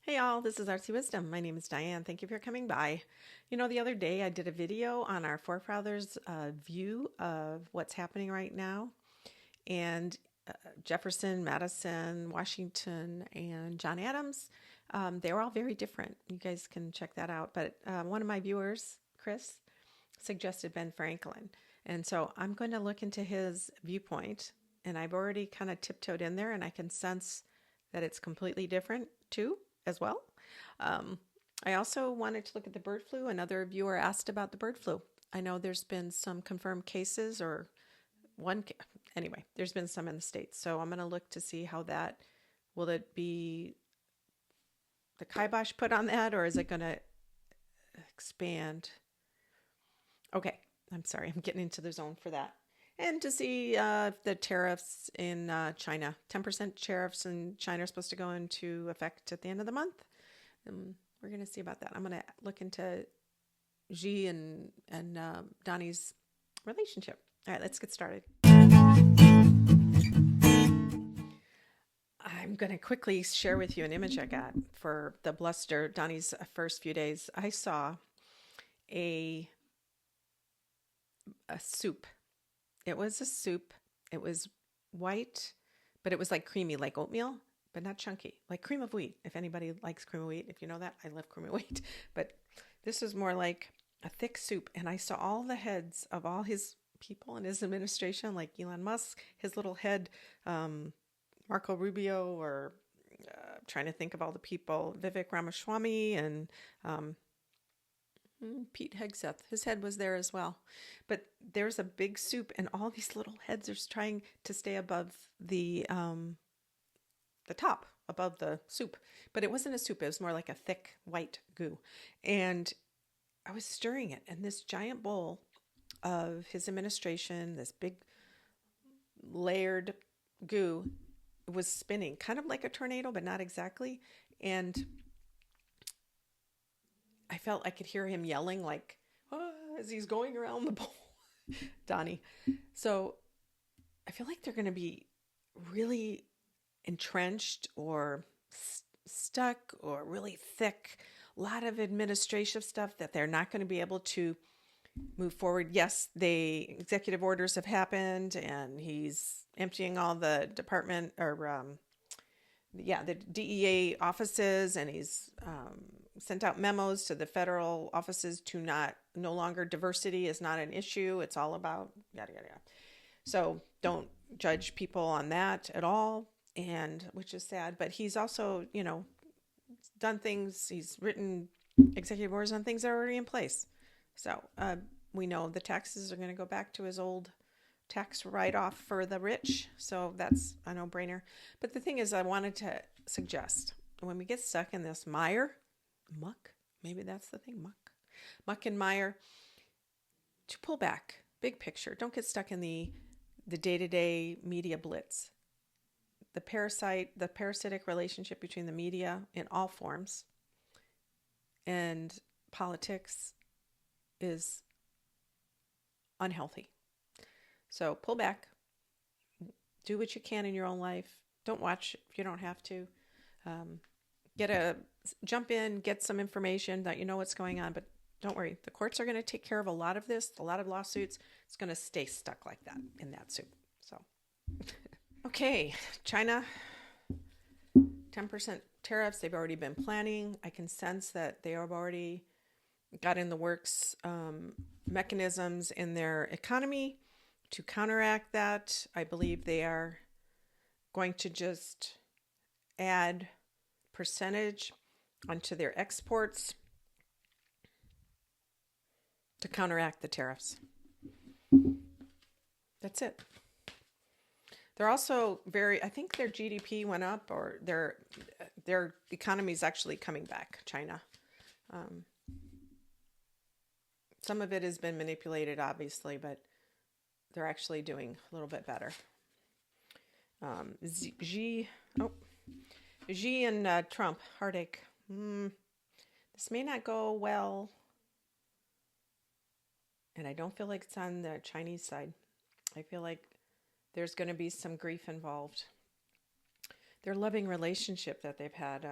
Hey y'all, this is ArtsyWisdom. My name is Diane. Thank you for coming by. The other day I did a video on our forefathers' view of what's happening right now. And Jefferson, Madison, Washington, and John Adams, they were all very different. You guys can check that out. But one of my viewers, Chris, suggested Ben Franklin. And so I'm going to look into his viewpoint. And I've already kind of tiptoed in there, and I can sense that it's completely different too, as well. I also wanted to look at the bird flu. Another viewer asked about the bird flu. I know there's been some confirmed cases, or anyway, there's been some in the States. So I'm going to look to see how that, will it be the kibosh put on that, or is it going to expand? Okay, I'm sorry, I'm getting into the zone for that. And to see the tariffs in China. 10% tariffs in China are supposed to go into effect at the end of the month. We're going to see about that. I'm going to look into Xi and Donnie's relationship. All right, let's get started. I'm going to quickly share with you an image I got for the Bluster, Donnie's first few days. I saw a soup. It was a soup. It was white, but it was like creamy, like oatmeal, but not chunky, like cream of wheat. If anybody likes cream of wheat, if you know that, I love cream of wheat. But this was more like a thick soup. And I saw all the heads of all his people in his administration, like Elon Musk, his little head, Marco Rubio, or trying to think of all the people, Vivek Ramaswamy, and Pete Hegseth, his head was there as well. But there's a big soup, and all these little heads are trying to stay above the top, above the soup. But it wasn't a soup. It was more like a thick white goo. And I was stirring it, and this giant bowl of his administration, this big layered goo, was spinning, kind of like a tornado, but not exactly. And I felt I could hear him yelling, like, as he's going around the bowl, Donnie. So I feel like they're going to be really entrenched or stuck or really thick. A lot of administrative stuff that they're not going to be able to move forward. Yes, the executive orders have happened, and he's emptying all the department or the DEA offices, and he's sent out memos to the federal offices to no longer diversity is not an issue. It's all about yada, yada, yada. So don't judge people on that at all, and which is sad. But he's also, done things. He's written executive orders on things that are already in place. So we know the taxes are going to go back to his old tax write-off for the rich. So that's a no-brainer. But the thing is, I wanted to suggest, when we get stuck in this muck, maybe that's the thing, muck and mire, to pull back, big picture. Don't get stuck in the day-to-day media blitz. The parasitic relationship between the media in all forms and politics is unhealthy. So pull back, do what you can in your own life. Don't watch if you don't have to. Jump in, get some information that you know what's going on, but don't worry. The courts are going to take care of a lot of this, a lot of lawsuits. It's going to stay stuck like that in that soup. So, okay, China, 10% tariffs. They've already been planning. I can sense that they have already got in the works mechanisms in their economy to counteract that. I believe they are going to just add percentage onto their exports to counteract the tariffs. That's it. They're also I think their GDP went up, or their economy is actually coming back, China. Some of it has been manipulated, obviously, but they're actually doing a little bit better. Xi and Trump, heartache. This may not go well. And I don't feel like it's on the Chinese side. I feel like there's going to be some grief involved. Their loving relationship that they've had,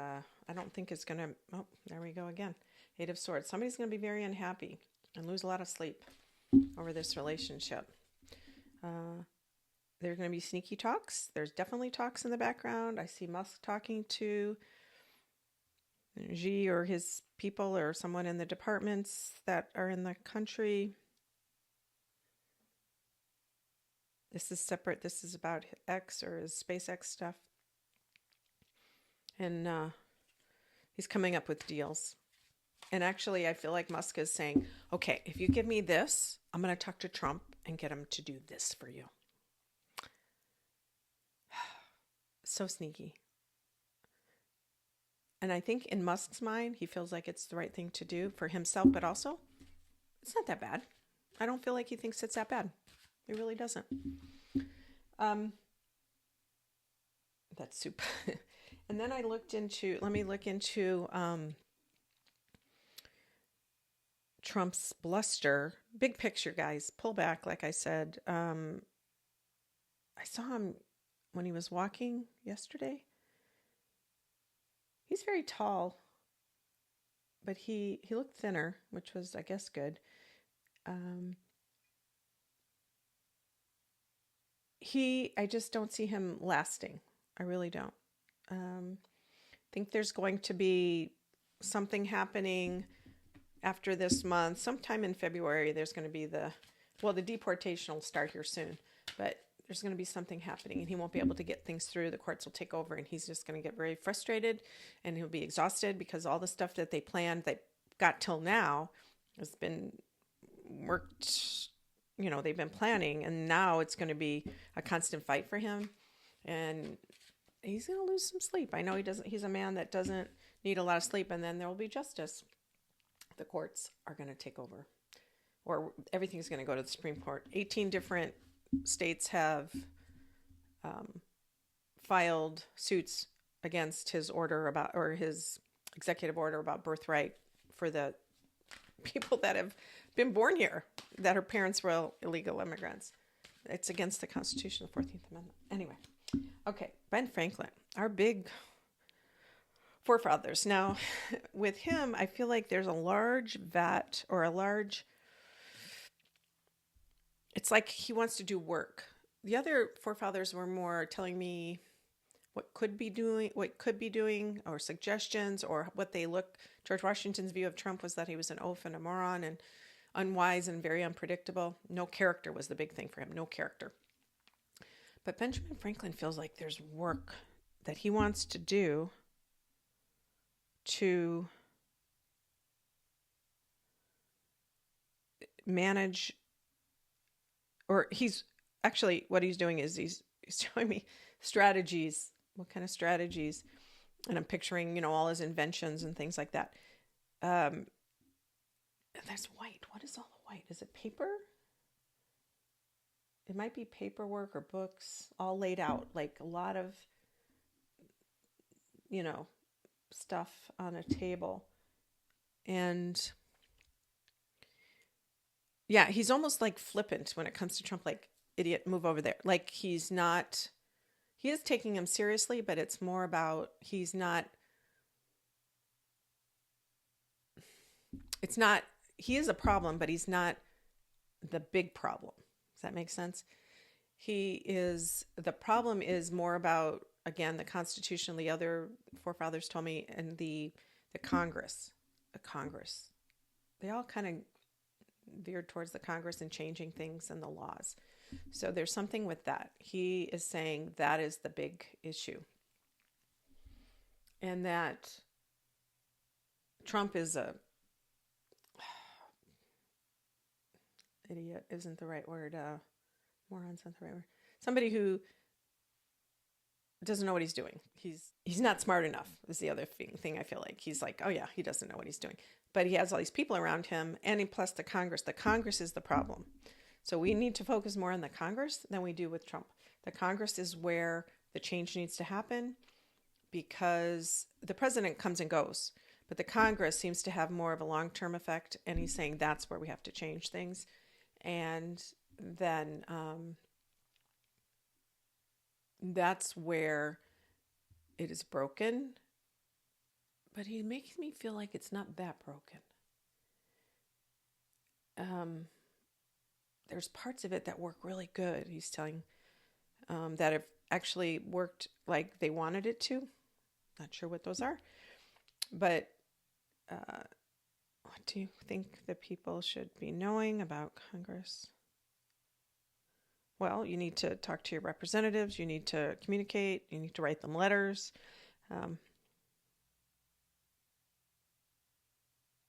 I don't think it's going to, oh, there we go again. 8 of Swords. Somebody's going to be very unhappy and lose a lot of sleep over this relationship. There's going to be sneaky talks. There's definitely talks in the background. I see Musk talking to Xi or his people or someone in the departments that are in the country. This is separate. This is about X or his SpaceX stuff. And he's coming up with deals. And actually, I feel like Musk is saying, okay, if you give me this, I'm going to talk to Trump and get him to do this for you. So sneaky. And I think in Musk's mind, he feels like it's the right thing to do for himself, but also it's not that bad. I don't feel like he thinks it's that bad. He really doesn't. That's soup. And then I looked into, let me look into Trump's bluster. Big picture, guys. Pull back, like I said. I saw him when he was walking yesterday. He's very tall, but he looked thinner, which was, I guess, good. I just don't see him lasting. I really don't. Think there's going to be something happening after this month. Sometime in February, there's going to be the deportation will start here soon, but there's going to be something happening and he won't be able to get things through. The courts will take over and he's just going to get very frustrated and he'll be exhausted because all the stuff that they planned that got till now has been worked, they've been planning, and now it's going to be a constant fight for him and he's going to lose some sleep. I know he's a man that doesn't need a lot of sleep, and then there will be justice. The courts are going to take over, or everything's going to go to the Supreme Court. 18 different states have filed suits against his his executive order about birthright for the people that have been born here, that her parents were illegal immigrants. It's against the Constitution, the 14th Amendment. Anyway, okay, Ben Franklin, our big forefathers. Now, with him, I feel like there's a large vat or it's like he wants to do work. The other forefathers were more telling me what could be doing, or suggestions, or what they look. George Washington's view of Trump was that he was an oaf and a moron and unwise and very unpredictable. No character was the big thing for him. No character. But Benjamin Franklin feels like there's work that he wants to do to manage, or he's actually, what he's doing is he's showing me strategies. What kind of strategies? And I'm picturing, all his inventions and things like that. There's white. What is all the white? Is it paper? It might be paperwork or books all laid out, like a lot of, stuff on a table. And yeah, he's almost like flippant when it comes to Trump, like, idiot, move over there. Like he is taking him seriously, but it's more about, he is a problem, but he's not the big problem. Does that make sense? The problem is more about, again, the Constitution, the other forefathers told me, and the Congress. They all kind of veered towards the Congress and changing things and the laws. So there's something with that. He is saying that is the big issue. And that Trump is idiot isn't the right word. Moron's not the right word. Somebody who doesn't know what he's doing. He's not smart enough is the other thing I feel like. He's like, oh yeah, he doesn't know what he's doing. But he has all these people around him, and plus the Congress. The Congress is the problem. So we need to focus more on the Congress than we do with Trump. The Congress is where the change needs to happen, because the president comes and goes, but the Congress seems to have more of a long-term effect, and he's saying that's where we have to change things. And then that's where it is broken, but he makes me feel like it's not that broken. There's parts of it that work really good. He's telling that have actually worked like they wanted it to. Not sure what those are, but what do you think the people should be knowing about Congress? Well, you need to talk to your representatives. You need to communicate. You need to write them letters.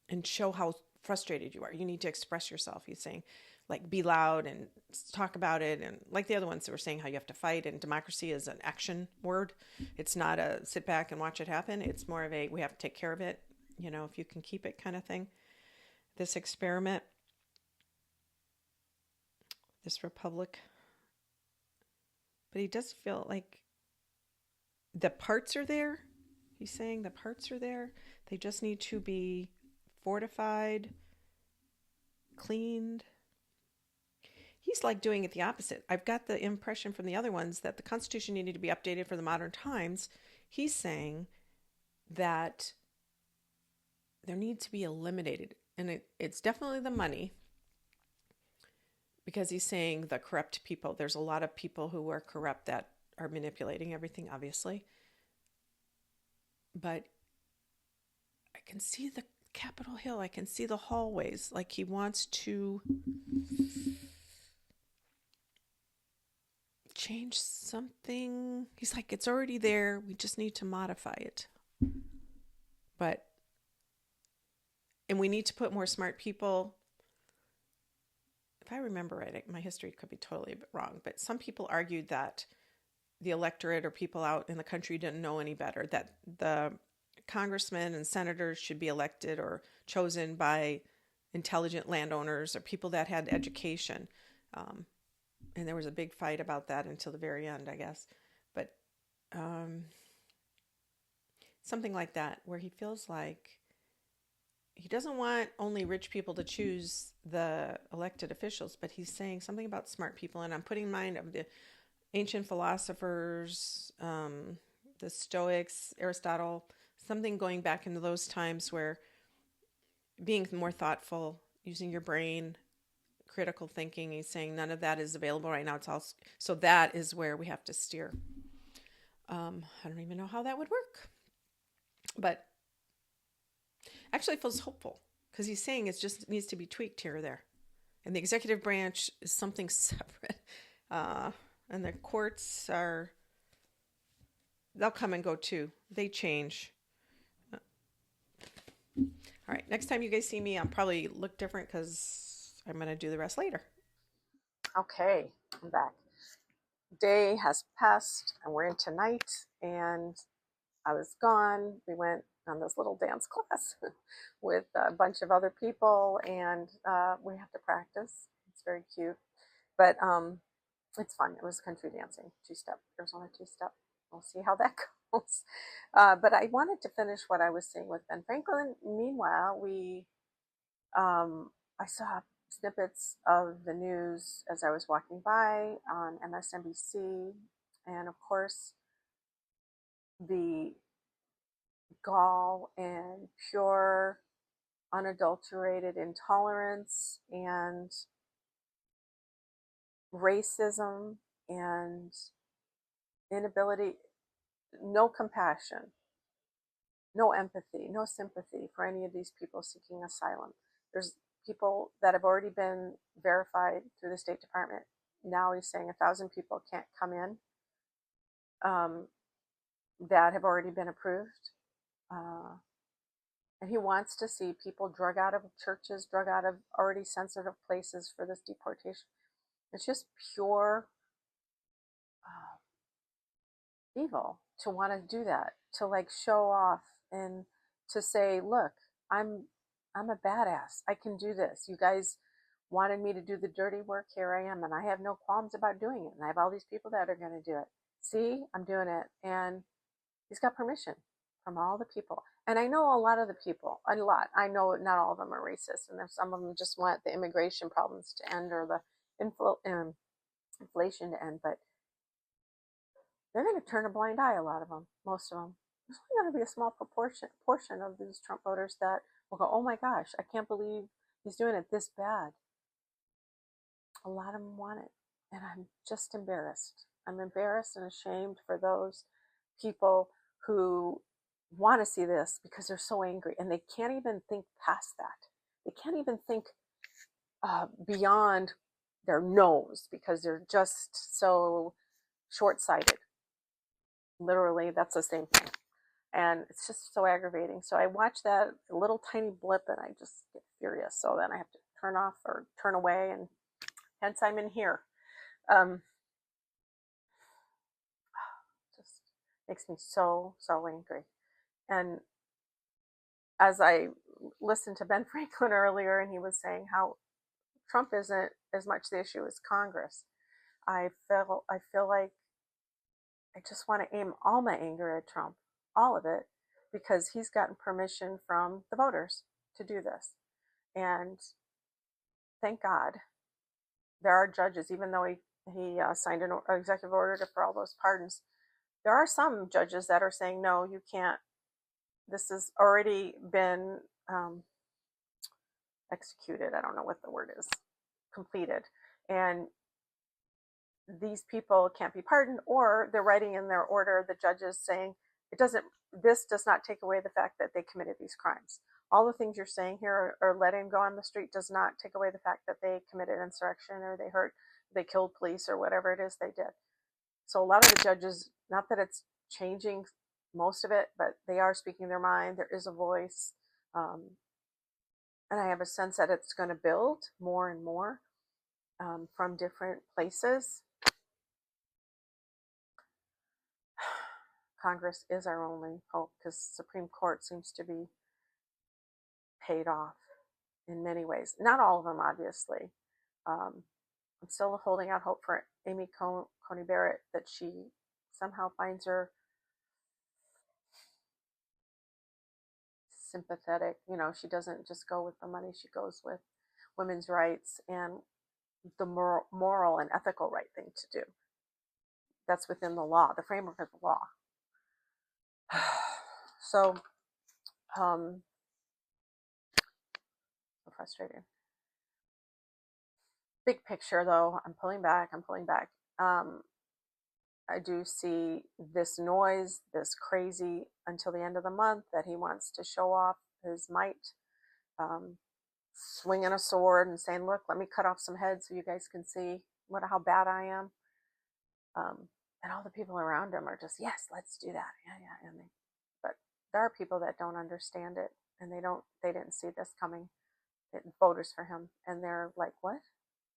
And show how frustrated you are. You need to express yourself. He's saying, like, be loud and talk about it. And like the other ones that were saying how you have to fight, and democracy is an action word. It's not a sit back and watch it happen. It's more of a, we have to take care of it, you know, if you can keep it kind of thing. This experiment, this republic. But he does feel like the parts are there. He's saying the parts are there. They just need to be fortified, cleaned. He's like doing it the opposite. I've got the impression from the other ones that the Constitution needed to be updated for the modern times. He's saying that there needs to be eliminated. And it's definitely the money, because he's saying the corrupt people. There's a lot of people who are corrupt that are manipulating everything, obviously. But I can see the Capitol Hill. I can see the hallways. Like he wants to change something. He's like, it's already there. We just need to modify it. And we need to put more smart people. If I remember right, my history could be totally wrong, but some people argued that the electorate or people out in the country didn't know any better, that the congressmen and senators should be elected or chosen by intelligent landowners or people that had education. And there was a big fight about that until the very end, I guess. But something like that, where he feels like he doesn't want only rich people to choose the elected officials, but he's saying something about smart people. And I'm putting in mind of the ancient philosophers, the Stoics, Aristotle, something going back into those times where being more thoughtful, using your brain, critical thinking. He's saying none of that is available right now. It's all, so that is where we have to steer. I don't even know how that would work, but actually it feels hopeful, because he's saying it just needs to be tweaked here or there. And the executive branch is something separate. And the courts are, they'll come and go too. They change. All right. Next time you guys see me, I'll probably look different because I'm going to do the rest later. Okay. I'm back. Day has passed and we're into night, and I was gone. We went on this little dance class with a bunch of other people, and we have to practice. It's very cute, but it's fun. It was country dancing, two-step. There was only two-step. We'll see how that goes. But I wanted to finish what I was saying with Ben Franklin. Meanwhile, I saw snippets of the news as I was walking by on MSNBC, and of course, the gall and pure, unadulterated intolerance and racism and inability, no compassion, no empathy, no sympathy for any of these people seeking asylum. There's people that have already been verified through the State Department. Now he's saying 1,000 people can't come in that have already been approved. And he wants to see people drug out of churches, drug out of already sensitive places for this deportation. It's just pure evil to want to do that, to like show off and to say, look, I'm a badass. I can do this. You guys wanted me to do the dirty work. Here I am. And I have no qualms about doing it. And I have all these people that are going to do it. See, I'm doing it. And he's got permission from all the people. And I know a lot of the people, I know not all of them are racist. And there's some of them just want the immigration problems to end or the inflation to end. But they're going to turn a blind eye, a lot of them, most of them. there's only going to be a small portion of these Trump voters that will go, oh my gosh, I can't believe he's doing it this bad. A lot of them want it. And I'm just embarrassed. I'm embarrassed and ashamed for those people who want to see this because they're so angry and they can't even think past that. They can't even think beyond their nose because they're just so short-sighted. Literally, that's the same thing. And it's just so aggravating. So I watch that little tiny blip and I just get furious. So then I have to turn off or turn away, and hence I'm in here. Just makes me so angry. And as I listened to Ben Franklin earlier, and he was saying how Trump isn't as much the issue as Congress, I feel like I just want to aim all my anger at Trump, all of it, because he's gotten permission from the voters to do this. And thank God there are judges, even though he signed an executive order for all those pardons. There are some judges that are saying, no, you can't. This has already been executed. I don't know what the word is, completed. And these people can't be pardoned, or they're writing in their order, the judges saying, this does not take away the fact that they committed these crimes. All the things you're saying here are letting go on the street does not take away the fact that they committed insurrection or they killed police or whatever it is they did. So a lot of the judges, not that it's changing most of it, but they are speaking their mind. There is a voice. And I have a sense that it's going to build more and more from different places. Congress is our only hope because Supreme Court seems to be paid off in many ways. Not all of them, obviously. I'm still holding out hope for Amy Coney Barrett that she somehow finds her sympathetic. She doesn't just go with the money, she goes with women's rights and the moral and ethical right thing to do. That's within the law, the framework of the law. So frustrating. Big picture, though, I'm pulling back. I do see this noise, this crazy until the end of the month that he wants to show off his might, swinging a sword and saying, look, let me cut off some heads so you guys can see how bad I am. And all the people around him are just, yes, let's do that. Yeah. But there are people that don't understand it, and they didn't see this coming. Voters for him, and they're like, what?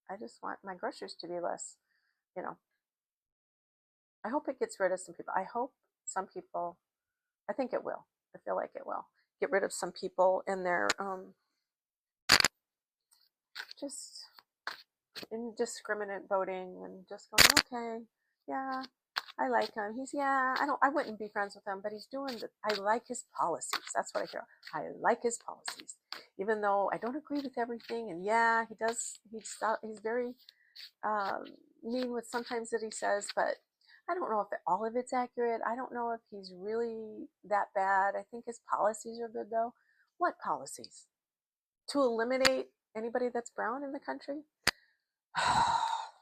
I just want my groceries to be less. I hope it gets rid of some people. I hope some people, I think it will. I feel like it will get rid of some people in their just indiscriminate voting and just going, okay, yeah, I like him. I wouldn't be friends with him, but I like his policies. That's what I hear. I like his policies, even though I don't agree with everything. And yeah, he's very mean with sometimes that he says, but I don't know if all of it's accurate. I don't know if he's really that bad. I think his policies are good, though. What policies? To eliminate anybody that's brown in the country?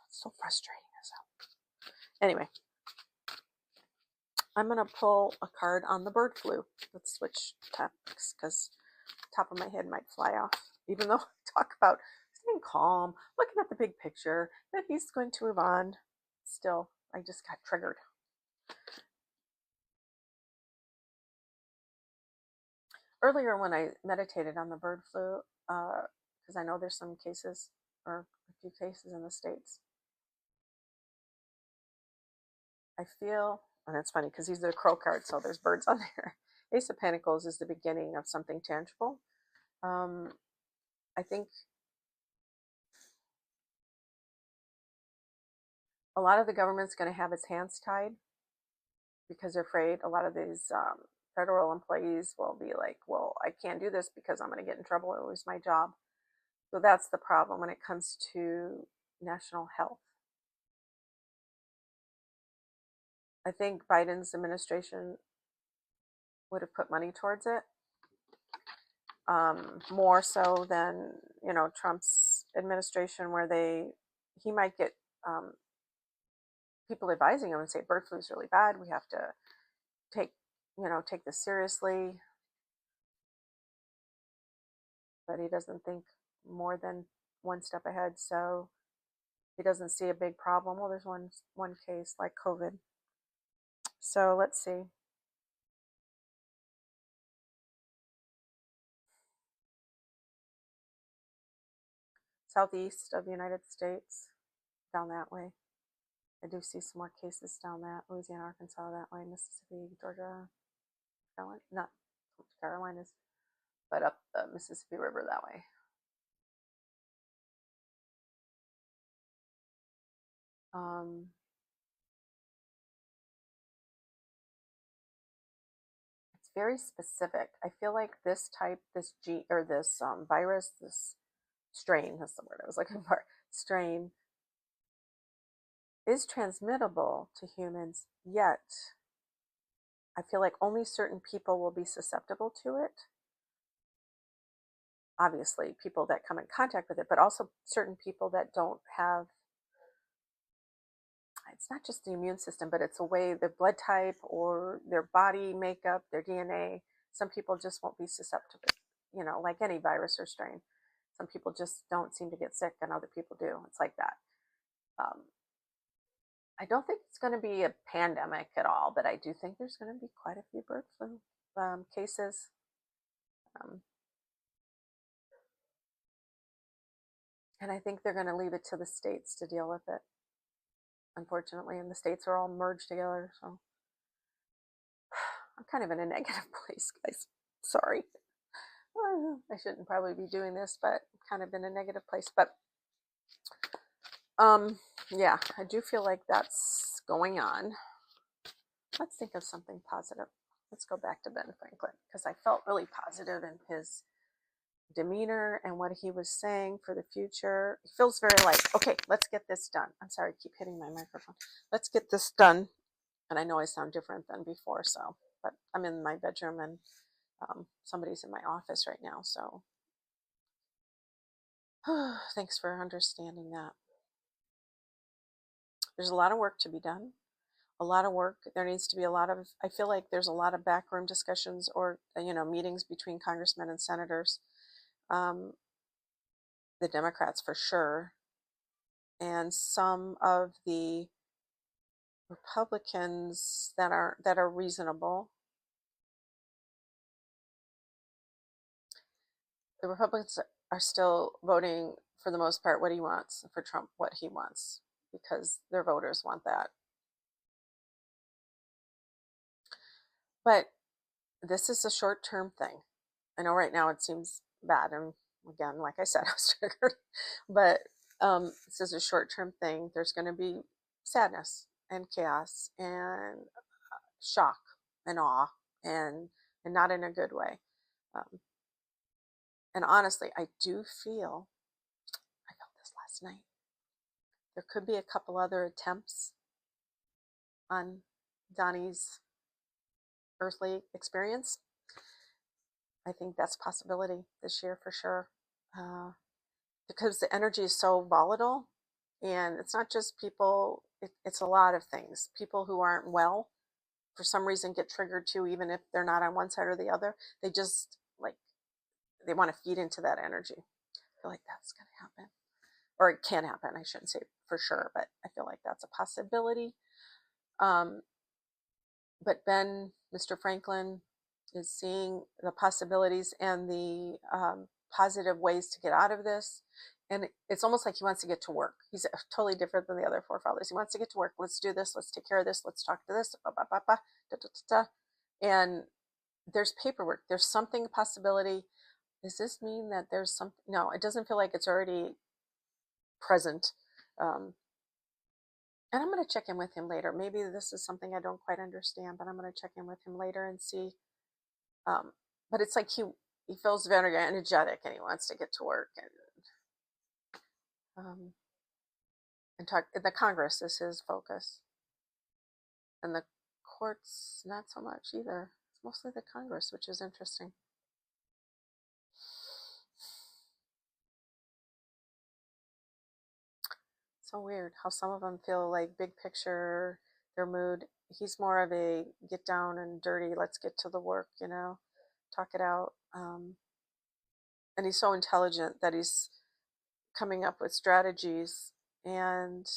So frustrating. Anyway, I'm going to pull a card on the bird flu. Let's switch topics because top of my head might fly off. Even though I talk about staying calm, looking at the big picture, that he's going to move on. Still, I just got triggered. Earlier when I meditated on the bird flu, because I know there's some cases, or a few cases in the States, I feel, and it's funny because these are the crow cards, so there's birds on there. Ace of Pentacles is the beginning of something tangible. I think a lot of the government's going to have its hands tied because they're afraid. A lot of these federal employees will be like, well, I can't do this because I'm going to get in trouble or lose my job. So that's the problem when it comes to national health. I think Biden's administration would have put money towards it, more so than, you know, Trump's administration, where he might get people advising him and say bird flu is really bad. We have to take this seriously. But he doesn't think more than one step ahead, so he doesn't see a big problem. Well, there's one case like COVID. So let's see. Southeast of the United States, down that way. I do see some more cases down that Louisiana, Arkansas, that way, Mississippi, Georgia, Carolina, not Carolinas, but up the Mississippi River that way. It's very specific. I feel like this virus, this strain, that's the word I was looking for, strain, is transmittable to humans, yet I feel like only certain people will be susceptible to it. Obviously, people that come in contact with it, but also certain people that don't have, it's not just the immune system, but it's a way, their blood type or their body makeup, their DNA. Some people just won't be susceptible, you know, like any virus or strain. Some people just don't seem to get sick and other people do. It's like that. I don't think it's going to be a pandemic at all, but I do think there's going to be quite a few bird flu cases. And I think they're going to leave it to the states to deal with it, unfortunately. And the states are all merged together. So I'm kind of in a negative place, guys. Sorry. I shouldn't probably be doing this, but I'm kind of in a negative place. But yeah, I do feel like that's going on. Let's think of something positive. Let's go back to Ben Franklin, because I felt really positive in his demeanor and what he was saying for the future. It feels very like, okay, let's get this done. I'm sorry, I keep hitting my microphone. Let's get this done. And I know I sound different than before, so, but I'm in my bedroom and somebody's in my office right now, so thanks for understanding that. There's a lot of work to be done. A lot of work. There needs to be a lot of, I feel like there's a lot of backroom discussions or, meetings between congressmen and senators. The Democrats for sure. And some of the Republicans that are reasonable. The Republicans are still voting, for the most part, what he wants, for Trump, what he wants, because their voters want that. But this is a short-term thing. I know right now it seems bad, and again, like I said, I was triggered, but this is a short-term thing. There's going to be sadness and chaos and shock and awe, and not in a good way. And honestly, I felt this last night. There could be a couple other attempts on Donnie's earthly experience. I think that's a possibility this year for sure. Because the energy is so volatile, and it's not just people, it's a lot of things. People who aren't well, for some reason, get triggered too, even if they're not on one side or the other. They just, they want to feed into that energy. I feel like that's going to happen. Or it can happen. I shouldn't say for sure, but I feel like that's a possibility. But Mr. Franklin, is seeing the possibilities and the positive ways to get out of this. And it's almost like he wants to get to work. He's totally different than the other forefathers. He wants to get to work. Let's do this. Let's take care of this. Let's talk to this. And there's paperwork. There's something, a possibility. Does this mean that there's something? No, it doesn't feel like it's already present. And I'm going to check in with him later. Maybe this is something I don't quite understand, but I'm going to check in with him later and see. But it's like he feels very energetic and he wants to get to work, and talk. The Congress is his focus, and the courts not so much either. mostly the Congress, which is interesting. So weird how some of them feel like big picture, their mood. He's more of a get down and dirty, let's get to the work, talk it out. And he's so intelligent that he's coming up with strategies, and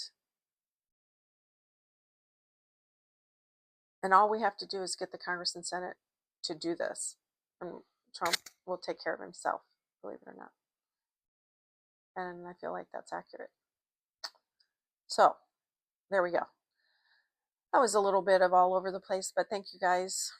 all we have to do is get the Congress and Senate to do this, and Trump will take care of himself, believe it or not. And I feel like that's accurate. So there we go. That was a little bit of all over the place, but thank you guys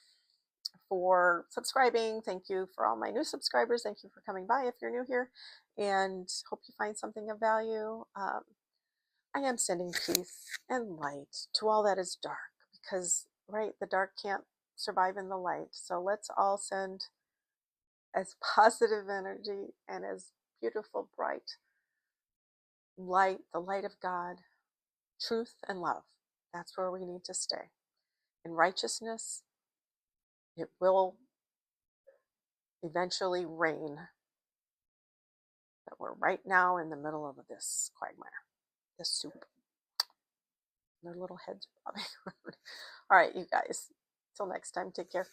for subscribing. Thank you for all my new subscribers. Thank you for coming by if you're new here, and hope you find something of value. I am sending peace and light to all that is dark, because, right, the dark can't survive in the light. So let's all send as positive energy and as beautiful, bright light, the light of God, truth and love. That's where we need to stay. In righteousness, it will eventually reign. But we're right now in the middle of this quagmire, this soup. Their little heads are bobbing around. All right, you guys. Till next time, take care.